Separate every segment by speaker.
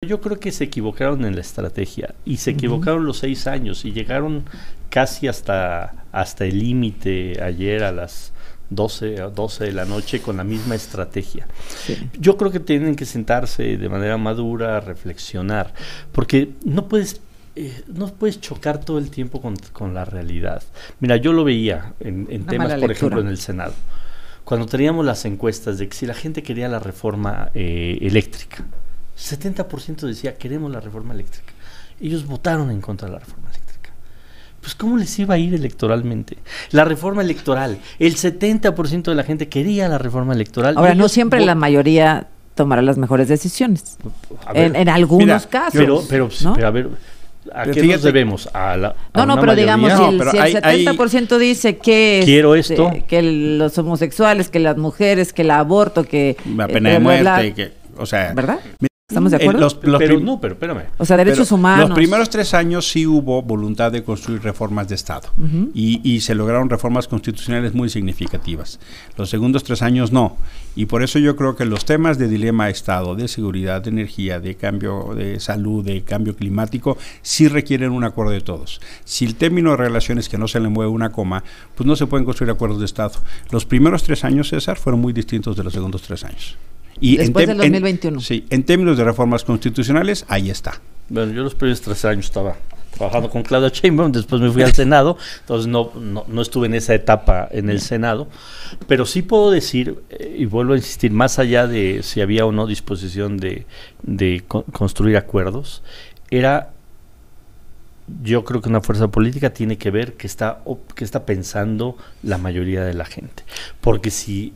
Speaker 1: yo creo que se equivocaron en la estrategia y se equivocaron los 6 años y llegaron casi hasta el límite ayer a las 12 de la noche con la misma estrategia. Sí. Yo creo que tienen que sentarse de manera madura a reflexionar, porque no puedes chocar todo el tiempo con la realidad. Mira, yo lo veía en temas, por ejemplo, en el Senado. Cuando teníamos las encuestas de que si la gente quería la reforma eléctrica, 70% decía, queremos la reforma eléctrica. Ellos votaron en contra de la reforma eléctrica. Pues, ¿cómo les iba a ir electoralmente? La reforma electoral, el 70% de la gente quería la reforma electoral.
Speaker 2: Ahora, no siempre la mayoría tomará las mejores decisiones. Ver, en algunos casos. Pero a ver,
Speaker 1: ¿a qué nos debemos?
Speaker 2: Pero digamos, si el 70% dice que
Speaker 1: quiero esto,
Speaker 2: que los homosexuales, que las mujeres, que el aborto, que
Speaker 3: la pena de muerte, que, o sea,
Speaker 2: ¿verdad? ¿Estamos de acuerdo?
Speaker 1: Pero espérame.
Speaker 2: O sea, derechos humanos.
Speaker 3: Los primeros 3 años sí hubo voluntad de construir reformas de Estado y se lograron reformas constitucionales muy significativas. Los segundos 3 años no. Y por eso yo creo que los temas de dilema de Estado, de seguridad, de energía, de cambio de salud, de cambio climático, sí requieren un acuerdo de todos. Si el término de relaciones que no se le mueve una coma, pues no se pueden construir acuerdos de Estado. Los primeros 3 años, César, fueron muy distintos de los segundos 3 años. Y
Speaker 2: después del 2021.
Speaker 3: Sí, en términos de reformas constitucionales, ahí está.
Speaker 1: Bueno, yo los primeros 3 años estaba trabajando con Claudia Sheinbaum, después me fui al Senado, entonces no estuve en esa etapa en el Senado, pero sí puedo decir, y vuelvo a insistir, más allá de si había o no disposición de construir acuerdos, yo creo que una fuerza política tiene que ver qué está pensando la mayoría de la gente, porque si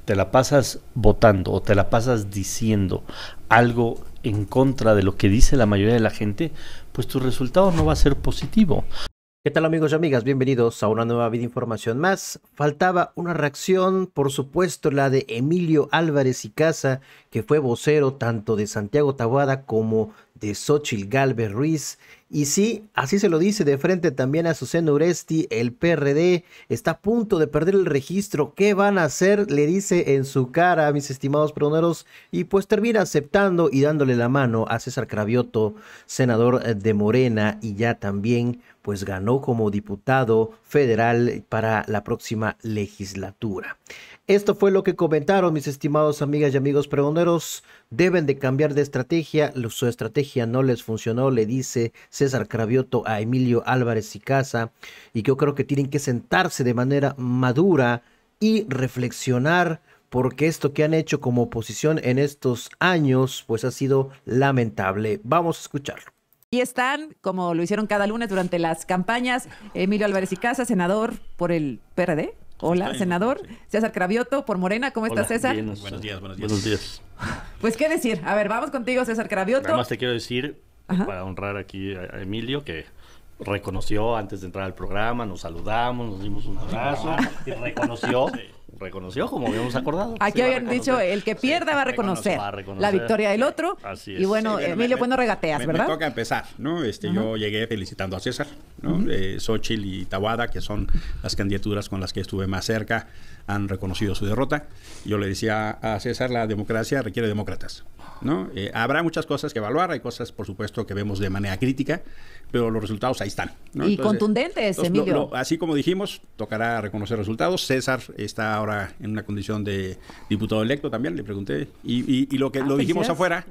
Speaker 1: te la pasas votando o te la pasas diciendo algo en contra de lo que dice la mayoría de la gente, pues tu resultado no va a ser positivo.
Speaker 4: ¿Qué tal, amigos y amigas? Bienvenidos a una nueva Vida Información más. Faltaba una reacción, por supuesto, la de Emilio Álvarez y Casa, que fue vocero tanto de Santiago Taboada como de Xóchitl Gálvez Ruiz. Y sí, así se lo dice de frente también a Azucena Uresti, el PRD está a punto de perder el registro. ¿Qué van a hacer? Le dice en su cara, mis estimados pregoneros, y pues termina aceptando y dándole la mano a César Cravioto, senador de Morena, y ya también pues ganó como diputado federal para la próxima legislatura. Esto fue lo que comentaron mis estimados amigas y amigos pregoneros. Deben de cambiar de estrategia. Su estrategia no les funcionó, le dice César Cravioto a Emilio Álvarez y Casa. Y yo creo que tienen que sentarse de manera madura y reflexionar, porque esto que han hecho como oposición en estos años pues ha sido lamentable. Vamos a escucharlo.
Speaker 2: Y están, como lo hicieron cada lunes durante las campañas, Emilio Álvarez y Casa, senador por el PRD. Hola, senador. César Cravioto por Morena. ¿Cómo estás, César?
Speaker 1: Bien, buenos días.
Speaker 2: Pues, ¿qué decir? A ver, vamos contigo, César Cravioto.
Speaker 1: Además te quiero decir, para honrar aquí a Emilio, que reconoció antes de entrar al programa, nos saludamos, nos dimos un abrazo, y reconoció como habíamos acordado.
Speaker 2: Aquí habían dicho, el que pierda va a reconocer la victoria del otro.
Speaker 1: Así es.
Speaker 2: Y bueno, sí, Emilio, pues no regateas, ¿verdad?
Speaker 3: Me toca empezar, ¿no? Yo llegué felicitando a César, ¿no? Xóchitl y Taboada, que son las candidaturas con las que estuve más cerca, han reconocido su derrota. Yo le decía a César, la democracia requiere demócratas, ¿no? Habrá muchas cosas que evaluar, hay cosas, por supuesto, que vemos de manera crítica, pero los resultados ahí están, ¿no?
Speaker 2: Y contundentes, Emilio.
Speaker 3: Así como dijimos, tocará reconocer resultados. César está ahora en una condición de diputado electo también, le pregunté, y lo que lo dijimos afuera,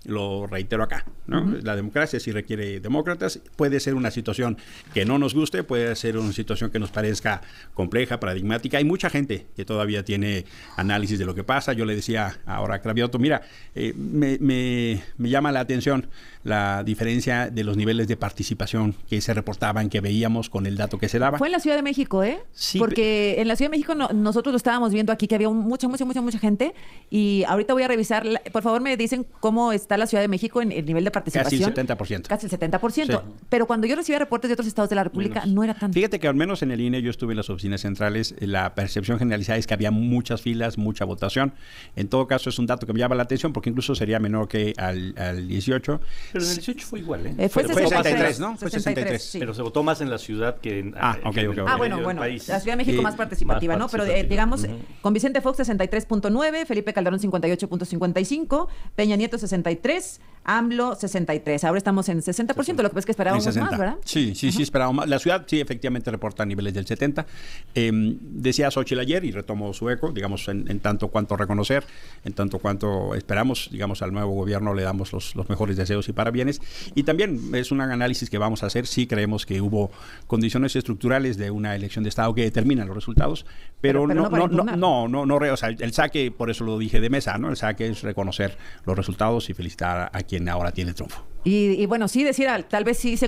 Speaker 3: lo reitero acá, ¿no? La democracia sí requiere demócratas, puede ser una situación que no nos guste, puede ser una situación que nos parezca compleja, paradigmática. Hay mucha gente que todavía tiene análisis de lo que pasa. Yo le decía ahora a Cravioto, mira, me llama la atención la diferencia de los niveles de participación que se reportaban, que veíamos con el dato que se daba.
Speaker 2: Fue en la Ciudad de México, ¿eh? Sí. Porque en la Ciudad de México nosotros lo estábamos viendo aquí, que había mucha gente, y ahorita voy a revisar. Por favor, me dicen cómo está la Ciudad de México en el nivel de participación.
Speaker 3: Casi el 70%.
Speaker 2: Casi el 70%. Sí. Pero cuando yo recibía reportes de otros estados de la República, no era tanto.
Speaker 3: Fíjate que al menos en el INE, yo estuve en las oficinas centrales, la percepción general generalizada es que había muchas filas, mucha votación. En todo caso, es un dato que me llama la atención porque incluso sería menor que al 18.
Speaker 1: Pero en el 18 fue igual, ¿eh?
Speaker 2: Fue
Speaker 3: 63, ¿no? Fue
Speaker 2: 63. Sí.
Speaker 1: Pero se votó más en la ciudad que en
Speaker 2: Bueno, la Ciudad de México más participativa, ¿no? Pero digamos, con Vicente Fox 63.9, Felipe Calderón 58.55, Peña Nieto 63, AMLO 63. Ahora estamos en 60%, lo que pasa es que esperábamos más, ¿verdad?
Speaker 3: Sí, esperábamos más. La ciudad sí efectivamente reporta niveles del 70. Decía Xóchitl ayer, y retomo su eco, digamos, en tanto cuanto reconocer, en tanto cuanto esperamos, digamos, al nuevo gobierno le damos los mejores deseos y parabienes. Y también es un análisis que vamos a hacer. Sí creemos que hubo condiciones estructurales de una elección de Estado que determinan los resultados, pero o sea, el saque, por eso lo dije de mesa, ¿no? El saque es reconocer los resultados y felicitar a quien ahora tiene triunfo.
Speaker 2: Y bueno, sí decir, tal vez sí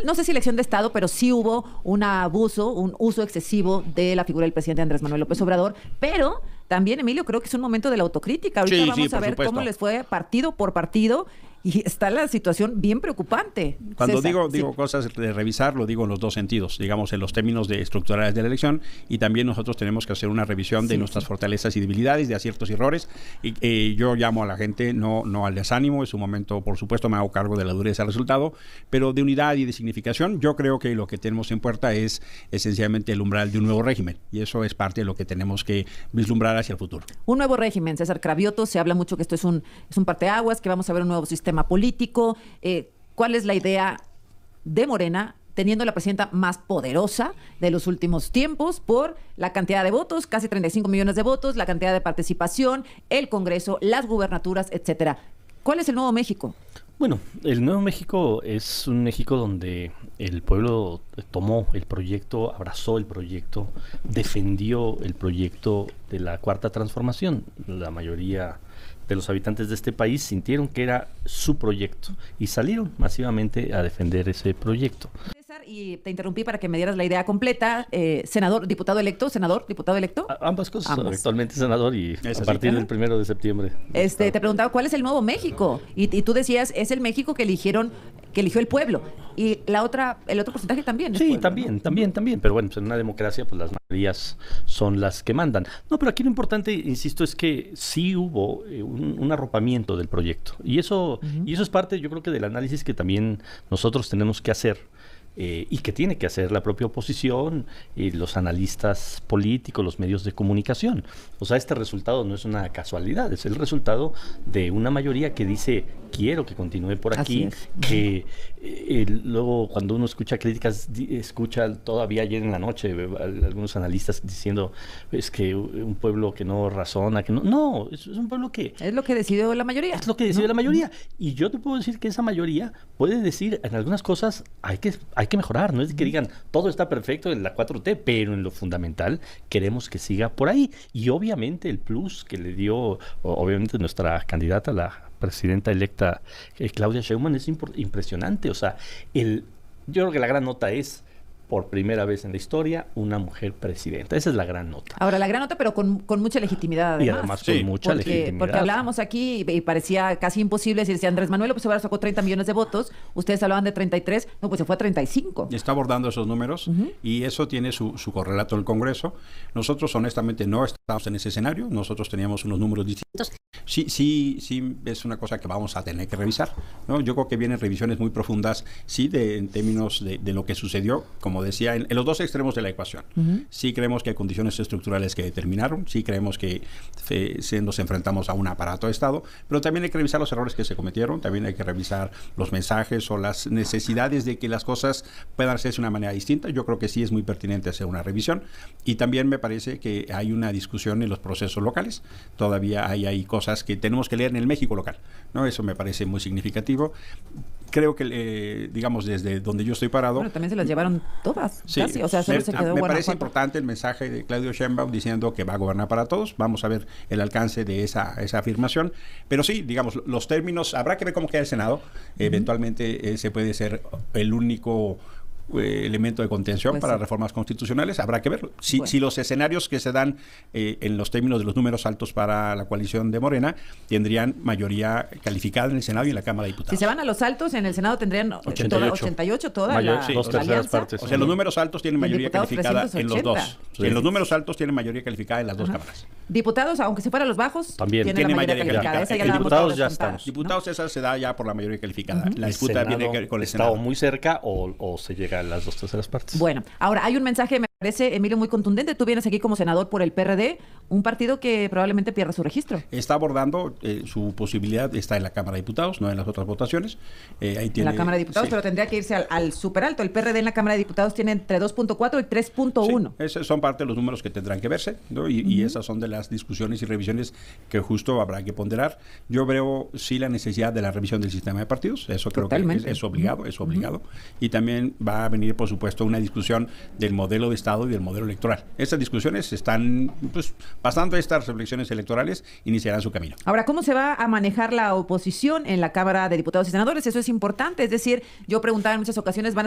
Speaker 2: no sé si elección de Estado, pero sí hubo un uso excesivo de la figura del presidente Andrés Manuel López Obrador, pero también, Emilio, creo que es un momento de la autocrítica. Ahorita vamos a ver cómo les fue partido por partido. Y está la situación bien preocupante.
Speaker 3: Cuando digo cosas de revisar, lo digo en los dos sentidos, digamos, en los términos de estructurales de la elección, y también nosotros tenemos que hacer una revisión de nuestras fortalezas y debilidades, de aciertos y errores. Y yo llamo a la gente no al desánimo, es un momento, por supuesto, me hago cargo de la dureza del resultado, pero de unidad y de significación. Yo creo que lo que tenemos en puerta es esencialmente el umbral de un nuevo régimen, y eso es parte de lo que tenemos que vislumbrar hacia el futuro.
Speaker 2: Un nuevo régimen, César Cravioto, se habla mucho que esto es un parteaguas, que vamos a ver un nuevo sistema político. ¿Cuál es la idea de Morena, teniendo la presidenta más poderosa de los últimos tiempos por la cantidad de votos, casi 35 millones de votos, la cantidad de participación, el Congreso, las gubernaturas, etcétera? ¿Cuál es el nuevo México?
Speaker 1: Bueno, el Nuevo México es un México donde el pueblo tomó el proyecto, abrazó el proyecto, defendió el proyecto de la Cuarta Transformación. La mayoría de los habitantes de este país sintieron que era su proyecto y salieron masivamente a defender ese proyecto.
Speaker 2: César, y te interrumpí para que me dieras la idea completa. Diputado electo.
Speaker 1: Ambas cosas. Actualmente senador y a partir del 1 de septiembre.
Speaker 2: Te preguntaba cuál es el nuevo México y tú decías es el México que eligió el pueblo, y el otro porcentaje también es
Speaker 1: sí,
Speaker 2: pueblo,
Speaker 1: también, pero bueno, pues en una democracia pues las mayorías son las que mandan. No, pero aquí lo importante, insisto, es que sí hubo un arropamiento del proyecto, y eso es parte, yo creo, que del análisis que también nosotros tenemos que hacer. Y que tiene que hacer la propia oposición y los analistas políticos, los medios de comunicación. O sea, este resultado no es una casualidad, es el resultado de una mayoría que dice, quiero que continúe por aquí, que luego cuando uno escucha críticas, escucha todavía ayer en la noche algunos analistas diciendo, es que un pueblo que no razona, que no, es un pueblo que...
Speaker 2: Es lo que decidió la mayoría.
Speaker 1: Es lo que decidió la mayoría. Y yo te puedo decir que esa mayoría puede decir, en algunas cosas hay que mejorar, no es que digan todo está perfecto en la 4T, pero en lo fundamental queremos que siga por ahí. Y obviamente el plus que le dio, obviamente nuestra candidata, la presidenta electa Claudia Sheinbaum, es impresionante. O sea, yo creo que la gran nota es, por primera vez en la historia, una mujer presidenta. Esa es la gran nota.
Speaker 2: Ahora, la gran nota, pero con mucha legitimidad, además.
Speaker 1: Y además con mucha legitimidad.
Speaker 2: Porque hablábamos aquí y parecía casi imposible decir, si Andrés Manuel López Obrador sacó 30 millones de votos, ustedes hablaban de 33, no, pues se fue a 35.
Speaker 3: Está abordando esos números y eso tiene su correlato en el Congreso. Nosotros, honestamente, no estamos en ese escenario. Nosotros teníamos unos números distintos. Sí, es una cosa que vamos a tener que revisar, ¿no? Yo creo que vienen revisiones muy profundas, sí, en términos de lo que sucedió, como decía, en los dos extremos de la ecuación. Sí creemos que hay condiciones estructurales que determinaron, sí creemos que nos enfrentamos a un aparato de Estado, pero también hay que revisar los errores que se cometieron, también hay que revisar los mensajes o las necesidades de que las cosas puedan hacerse de una manera distinta. Yo creo que sí es muy pertinente hacer una revisión, y también me parece que hay una discusión en los procesos locales. Todavía hay cosas que tenemos que leer en el México local, ¿no? Eso me parece muy significativo. Creo que, digamos, desde donde yo estoy parado...
Speaker 2: Bueno, también se las llevaron todas,
Speaker 3: sí,
Speaker 2: casi. O sea, solo se quedó
Speaker 3: me parece importante el mensaje de Claudio Sheinbaum diciendo que va a gobernar para todos. Vamos a ver el alcance de esa afirmación. Pero sí, digamos, los términos... Habrá que ver cómo queda el Senado. Eventualmente ese puede ser el único elemento de contención
Speaker 2: Pues
Speaker 3: para
Speaker 2: sí.
Speaker 3: reformas constitucionales. Habrá que verlo. Si,
Speaker 2: Bueno.
Speaker 3: si los escenarios que se dan en los términos de los números altos para la coalición de Morena tendrían mayoría calificada en el Senado y en la Cámara de Diputados.
Speaker 2: Si se van a los altos, en el Senado tendrían
Speaker 1: 88.
Speaker 2: toda
Speaker 1: Mayor-
Speaker 2: la,
Speaker 1: sí,
Speaker 2: la
Speaker 1: 2/3
Speaker 2: alianza.
Speaker 1: partes.
Speaker 3: O sea, los números altos tienen
Speaker 2: Y en
Speaker 3: mayoría
Speaker 2: diputados,
Speaker 3: calificada en los
Speaker 2: 380.
Speaker 3: dos. En los números altos tienen mayoría calificada en las dos cámaras.
Speaker 2: Diputados, aunque se fuera a los bajos,
Speaker 1: También.
Speaker 2: tienen
Speaker 3: Tiene
Speaker 2: la mayoría
Speaker 3: mayoría
Speaker 2: calificada. Esa ya la
Speaker 3: calificada.
Speaker 2: damos
Speaker 1: Diputados
Speaker 2: por
Speaker 1: ya
Speaker 2: descontada,
Speaker 1: estamos.
Speaker 3: Diputados, esa se da ya por la mayoría calificada. La disputa
Speaker 1: Senado
Speaker 3: viene con el
Speaker 1: está
Speaker 3: Senado.
Speaker 1: o muy cerca o se llega a las 2/3 partes.
Speaker 2: Bueno, ahora hay un mensaje, me parece, Emilio, muy contundente. Tú vienes aquí como senador por el PRD, un partido que probablemente pierda su registro.
Speaker 3: Está abordando su posibilidad, está en la Cámara de Diputados, no en las otras votaciones. Ahí
Speaker 2: En
Speaker 3: tiene,
Speaker 2: la Cámara de Diputados,
Speaker 3: sí.
Speaker 2: pero tendría que irse al superalto. El PRD en la Cámara de Diputados tiene entre 2.4 y 3.1.
Speaker 3: Sí, esos son parte de los números que tendrán que verse, ¿no? Y esas son de las discusiones y revisiones que justo habrá que ponderar. Yo veo sí la necesidad de la revisión del sistema de partidos, eso creo
Speaker 2: Totalmente.
Speaker 3: que es obligado, es obligado. Y también va a venir, por supuesto, una discusión del modelo de Estado y del modelo electoral. Estas discusiones están, pues, pasando estas reflexiones electorales, iniciarán su camino.
Speaker 2: Ahora, ¿cómo se va a manejar la oposición en la Cámara de Diputados y Senadores? Eso es importante. Es decir, yo preguntaba en muchas ocasiones, ¿van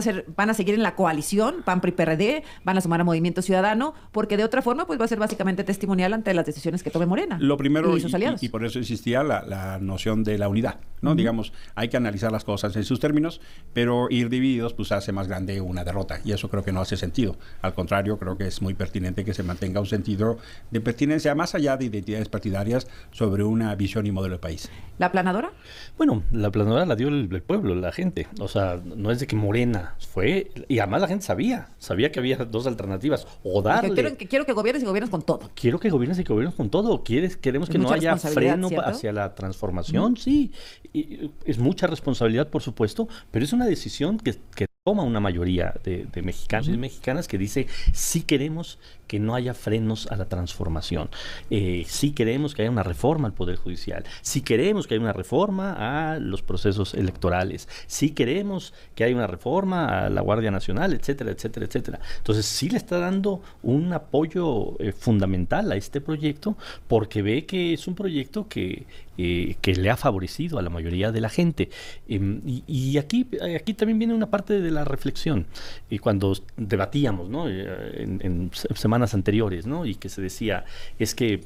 Speaker 2: a seguir en la coalición, PAN, PRI, PRD? ¿Van a sumar a Movimiento Ciudadano? Porque de otra forma, pues va a ser básicamente testimonial ante las decisiones que tome Morena.
Speaker 3: Lo primero,
Speaker 2: y sus aliados.
Speaker 3: y por eso existía la noción de la unidad, ¿no? Digamos, hay que analizar las cosas en sus términos, pero ir divididos pues hace más grande una derrota, y eso creo que no hace sentido. Al contrario, creo que es muy pertinente que se mantenga un sentido de pertinencia más allá de identidades partidarias sobre una visión y modelo de país.
Speaker 2: ¿La aplanadora?
Speaker 1: Bueno, la planadora la dio el pueblo, la gente. O sea, no es de que Morena fue... Y además la gente sabía que había dos alternativas. O darle...
Speaker 2: Quiero que gobiernes y gobiernes con todo.
Speaker 1: Quiero que gobiernes y gobiernes con todo. Queremos que
Speaker 2: Es
Speaker 1: no
Speaker 2: mucha
Speaker 1: haya
Speaker 2: responsabilidad,
Speaker 1: freno
Speaker 2: ¿cierto?
Speaker 1: hacia la transformación, sí. Y es mucha responsabilidad, por supuesto, pero es una decisión que toma una mayoría de mexicanos y mexicanas que dice, sí queremos que no haya frenos a la transformación. Sí queremos que haya una reforma al Poder Judicial. Sí queremos que haya una reforma a los procesos electorales. Sí queremos que haya una reforma a la Guardia Nacional, etcétera, etcétera, etcétera. Entonces sí le está dando un apoyo fundamental a este proyecto porque ve que es un proyecto que le ha favorecido a la mayoría de la gente. Y aquí también viene una parte de la reflexión. Y cuando debatíamos, ¿no? En semanas anteriores, ¿no? Y que se decía, es que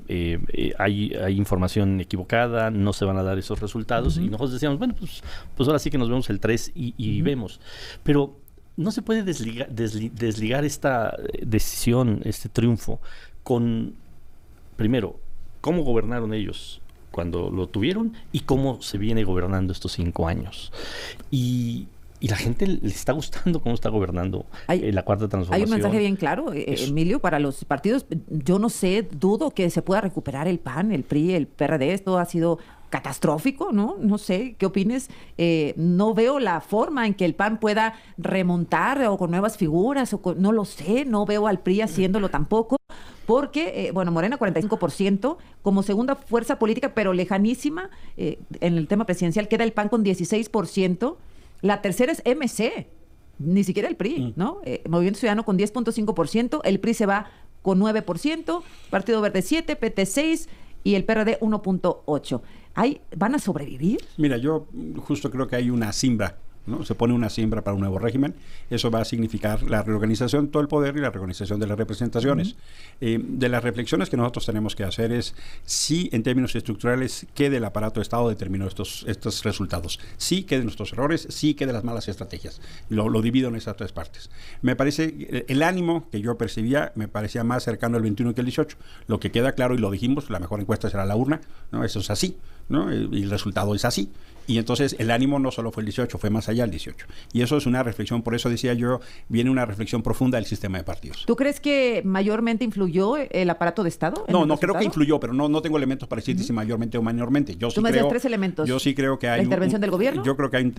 Speaker 1: hay información equivocada, no se van a dar esos resultados. Y nosotros decíamos, bueno, pues ahora sí que nos vemos el 3 y vemos. Pero no se puede desligar esta decisión, este triunfo, con, primero, cómo gobernaron ellos cuando lo tuvieron y cómo se viene gobernando estos 5 años. Y la gente le está gustando cómo está gobernando la Cuarta Transformación.
Speaker 2: Hay un mensaje bien claro, Emilio, para los partidos. Yo no sé, dudo que se pueda recuperar el PAN, el PRI, el PRD. Esto ha sido catastrófico, ¿no? No sé, ¿qué opines? No veo la forma en que el PAN pueda remontar o con nuevas figuras, no lo sé, no veo al PRI haciéndolo tampoco, porque, Morena 45%, como segunda fuerza política, pero lejanísima, en el tema presidencial queda el PAN con 16%, la tercera es MC, ni siquiera el PRI, ¿no? Movimiento Ciudadano con 10.5%, el PRI se va con 9%, Partido Verde 7%, PT 6% y el PRD 1.8%. ¿Van a sobrevivir?
Speaker 3: Mira, yo justo creo que hay una siembra, ¿no? Se pone una siembra para un nuevo régimen. Eso va a significar la reorganización de todo el poder y la reorganización de las representaciones. De las reflexiones que nosotros tenemos que hacer es si en términos estructurales qué del aparato de Estado determinó estos resultados. Sí qué de nuestros errores, sí qué de las malas estrategias. Lo divido en esas tres partes. Me parece, el ánimo que yo percibía me parecía más cercano al 21 que el 18. Lo que queda claro, y lo dijimos, la mejor encuesta será la urna, ¿no? Eso es así, ¿no? Y el resultado es así. Y entonces el ánimo no solo fue el 18, fue más allá del 18. Y eso es una reflexión, por eso decía yo, viene una reflexión profunda del sistema de partidos.
Speaker 2: ¿Tú crees que mayormente influyó el aparato de Estado?
Speaker 3: No creo que influyó, pero no tengo elementos para decirte si mayormente o minormente. Yo
Speaker 2: Tú
Speaker 3: sí
Speaker 2: me
Speaker 3: creo,
Speaker 2: decías 3 elementos.
Speaker 3: Yo sí creo que hay...
Speaker 2: ¿La intervención del gobierno?
Speaker 3: Yo creo que hay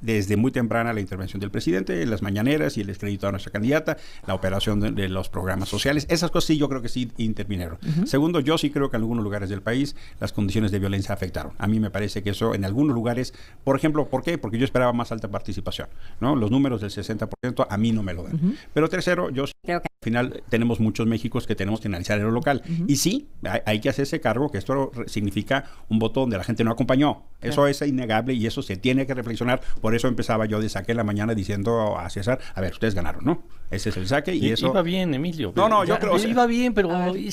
Speaker 3: desde muy temprana la intervención del presidente, las mañaneras y el descrédito a nuestra candidata, la operación de los programas sociales. Esas cosas sí, yo creo que sí intervinieron. Segundo, yo sí creo que en algunos lugares del país las condiciones de violencia se afectaron. A mí me parece que eso en algunos lugares, por ejemplo, ¿por qué? Porque yo esperaba más alta participación, ¿no? Los números del 60% a mí no me lo dan. Pero tercero, yo creo que al final tenemos muchos Méxicos que tenemos que analizar en lo local. Y sí, hay que hacerse cargo que esto significa un voto donde la gente no acompañó. Eso es innegable y eso se tiene que reflexionar. Por eso empezaba yo de saque en la mañana diciendo a César, a ver, ustedes ganaron, ¿no? Ese es el saque y eso...
Speaker 1: Iba bien, Emilio.
Speaker 3: No, yo creo...
Speaker 1: Iba bien, pero...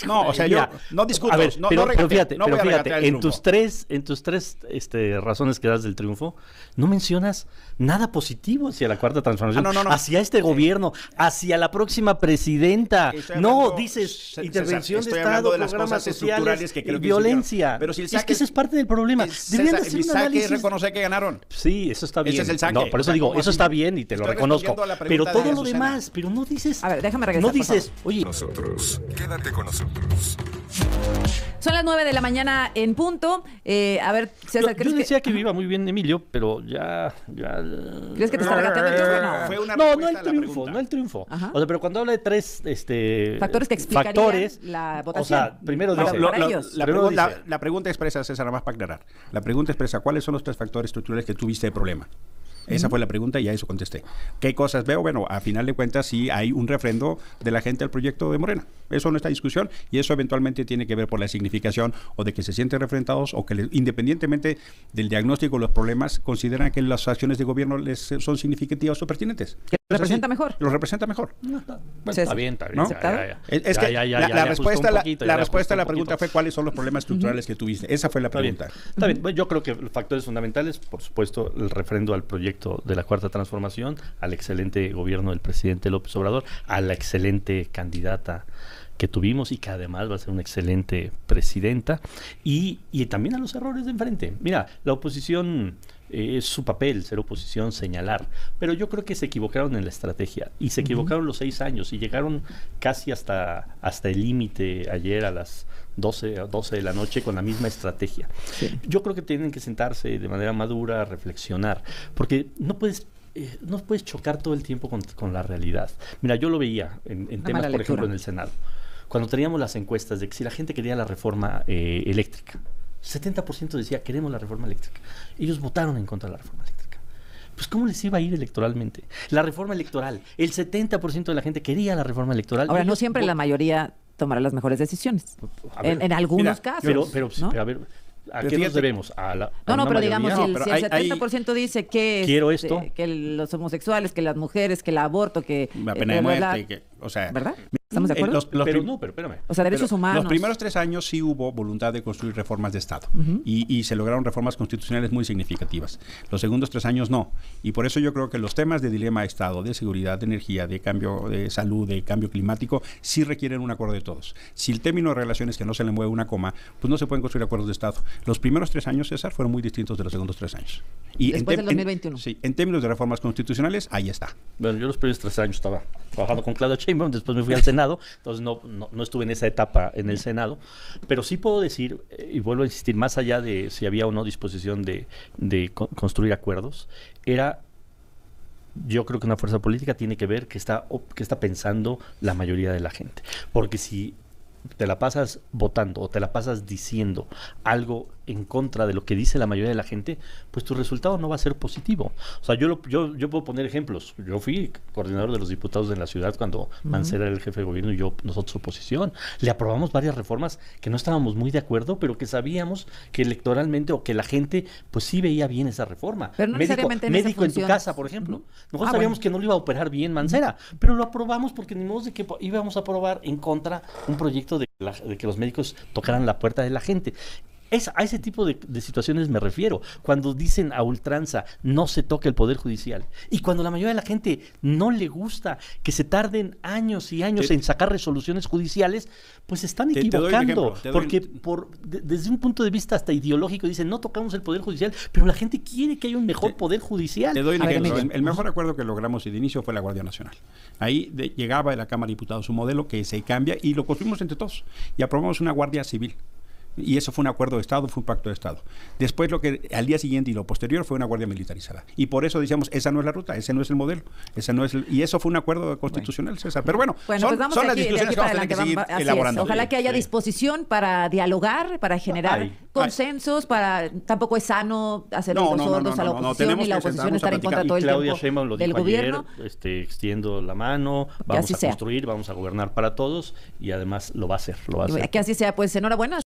Speaker 3: No, o sea, yo no discuto.
Speaker 1: A ver, pero fíjate, en tus tres razones que das del triunfo, no mencionas nada positivo hacia la Cuarta Transformación, hacia este gobierno, hacia la próxima presidenta. No, dices intervención de Estado,
Speaker 3: de las cosas estructurales que creo
Speaker 1: y violencia.
Speaker 3: Pero si el
Speaker 1: saque, es que ese es parte del problema.
Speaker 3: Deberían hacer un análisis. Reconocer que ganaron.
Speaker 1: Sí, eso está bien.
Speaker 3: Ese es el saque.
Speaker 1: No, por eso digo, eso está bien y te lo reconozco. Pero todo lo demás, pero no dices...
Speaker 2: A ver, déjame regresar,
Speaker 1: no dices, oye...
Speaker 5: Quédate con nosotros.
Speaker 2: Son las 9 de la mañana en punto. A ver, César,
Speaker 1: yo decía que iba muy bien Emilio, pero ya...
Speaker 2: ¿Crees que te está regateando el triunfo?
Speaker 1: No el triunfo. O sea, pero cuando habla de tres
Speaker 2: factores que explicarían la votación.
Speaker 1: O sea, primero dice...
Speaker 3: La pregunta expresa, César, nada más para aclarar. La pregunta expresa, ¿cuáles son los tres factores estructurales que tuviste de problema? Esa fue la pregunta y a eso contesté. ¿Qué cosas veo? Bueno, a final de cuentas sí hay un refrendo de la gente al proyecto de Morena. Eso no está en discusión y eso eventualmente tiene que ver por la significación o de que se sienten refrendados o que independientemente del diagnóstico de los problemas consideran que las acciones de gobierno les son significativas o pertinentes.
Speaker 2: ¿Que lo representa mejor?
Speaker 3: Lo representa mejor.
Speaker 1: Está bien.
Speaker 3: ¿No? Es que la respuesta a la pregunta fue ¿cuáles son los problemas estructurales que tuviste? Esa fue la pregunta.
Speaker 1: Está bien. Yo creo que factores fundamentales, por supuesto, el refrendo al proyecto de la Cuarta Transformación, al excelente gobierno del presidente López Obrador, a la excelente candidata que tuvimos y que además va a ser una excelente presidenta, y también a los errores de enfrente. Mira, la oposición... es su papel ser oposición, señalar, pero yo creo que se equivocaron en la estrategia y se equivocaron los 6 años y llegaron casi hasta el límite ayer a las 12 de la noche con la misma estrategia. Sí. Yo creo que tienen que sentarse de manera madura, reflexionar, porque no puedes chocar todo el tiempo con la realidad. Mira, yo lo veía en temas, por ejemplo, en el Senado, cuando teníamos las encuestas de que si la gente quería la reforma eléctrica, 70% decía, queremos la reforma eléctrica. Ellos votaron en contra de la reforma eléctrica. Pues, ¿cómo les iba a ir electoralmente? La reforma electoral, el 70% de la gente quería la reforma electoral.
Speaker 2: Ahora, no siempre la mayoría tomará las mejores decisiones. En algunos casos.
Speaker 1: Pero
Speaker 2: ¿no?
Speaker 1: A ver, ¿a qué nos debemos?
Speaker 2: Pero digamos, si el 70% dice que
Speaker 1: quiero esto,
Speaker 2: que los homosexuales, que las mujeres, que el aborto, que
Speaker 3: la pena de muerte, o sea,
Speaker 2: ¿verdad? ¿Estamos de acuerdo?
Speaker 1: Pero espérame.
Speaker 2: O sea, derechos humanos.
Speaker 3: Los primeros 3 años sí hubo voluntad de construir reformas de Estado y se lograron reformas constitucionales muy significativas. Los segundos 3 años no. Y por eso yo creo que los temas de dilema de Estado, de seguridad, de energía, de cambio de salud, de cambio climático, sí requieren un acuerdo de todos. Si el término de relaciones que no se le mueve una coma, pues no se pueden construir acuerdos de Estado. Los primeros 3 años, César, fueron muy distintos de los segundos 3 años. Y
Speaker 2: después del 2021.
Speaker 3: Sí, en términos de reformas constitucionales, ahí está.
Speaker 1: Bueno, yo los primeros 3 años estaba trabajando con Claudia Sheinbaum, después me fui al Senado, entonces no estuve en esa etapa en el Senado, pero sí puedo decir, y vuelvo a insistir, más allá de si había o no disposición de construir acuerdos, yo creo que una fuerza política tiene que ver qué está pensando la mayoría de la gente, porque si te la pasas votando o te la pasas diciendo algo en contra de lo que dice la mayoría de la gente, pues tu resultado no va a ser positivo. O sea, yo puedo poner ejemplos. Yo fui coordinador de los diputados de la ciudad cuando Mancera era el jefe de gobierno y nosotros oposición. Le aprobamos varias reformas que no estábamos muy de acuerdo, pero que sabíamos que electoralmente o que la gente pues sí veía bien esa reforma.
Speaker 2: Pero no
Speaker 1: médico en tu casa, por ejemplo. Nosotros sabíamos que no lo iba a operar bien Mancera, pero lo aprobamos porque ni modo de que íbamos a aprobar en contra un proyecto de que los médicos tocaran la puerta de la gente. A ese tipo de situaciones me refiero. Cuando dicen a ultranza, no se toca el Poder Judicial. Y cuando la mayoría de la gente no le gusta que se tarden años y años en sacar resoluciones judiciales, pues están equivocando. Porque desde un punto de vista hasta ideológico dicen, no tocamos el Poder Judicial, pero la gente quiere que haya un mejor Poder Judicial.
Speaker 3: Te doy un ejemplo. El mejor acuerdo que logramos de inicio fue la Guardia Nacional. Ahí llegaba de la Cámara de Diputados un modelo que se cambia y lo construimos entre todos. Y aprobamos una Guardia Civil. Y eso fue un acuerdo de Estado, fue un pacto de Estado. Después lo que al día siguiente y lo posterior fue una guardia militarizada. Y por eso decíamos, esa no es la ruta, ese no es el modelo, esa no es y eso fue un acuerdo constitucional, César. Pero bueno,
Speaker 2: pues
Speaker 3: son
Speaker 2: vamos
Speaker 3: las
Speaker 2: de aquí
Speaker 3: discusiones que vamos a tener que seguir elaborando.
Speaker 2: Ojalá que haya disposición para dialogar, para generar consensos, tampoco es sano hacer oídos sordos a la oposición y la oposición estar en contra todo el
Speaker 1: Claudia
Speaker 2: tiempo
Speaker 1: Sheinbaum lo
Speaker 2: del
Speaker 1: dijo
Speaker 2: gobierno.
Speaker 1: ayer, extiendo la mano, vamos a construir, vamos a gobernar para todos y además lo va a hacer.
Speaker 2: Que así sea, pues enhorabuena.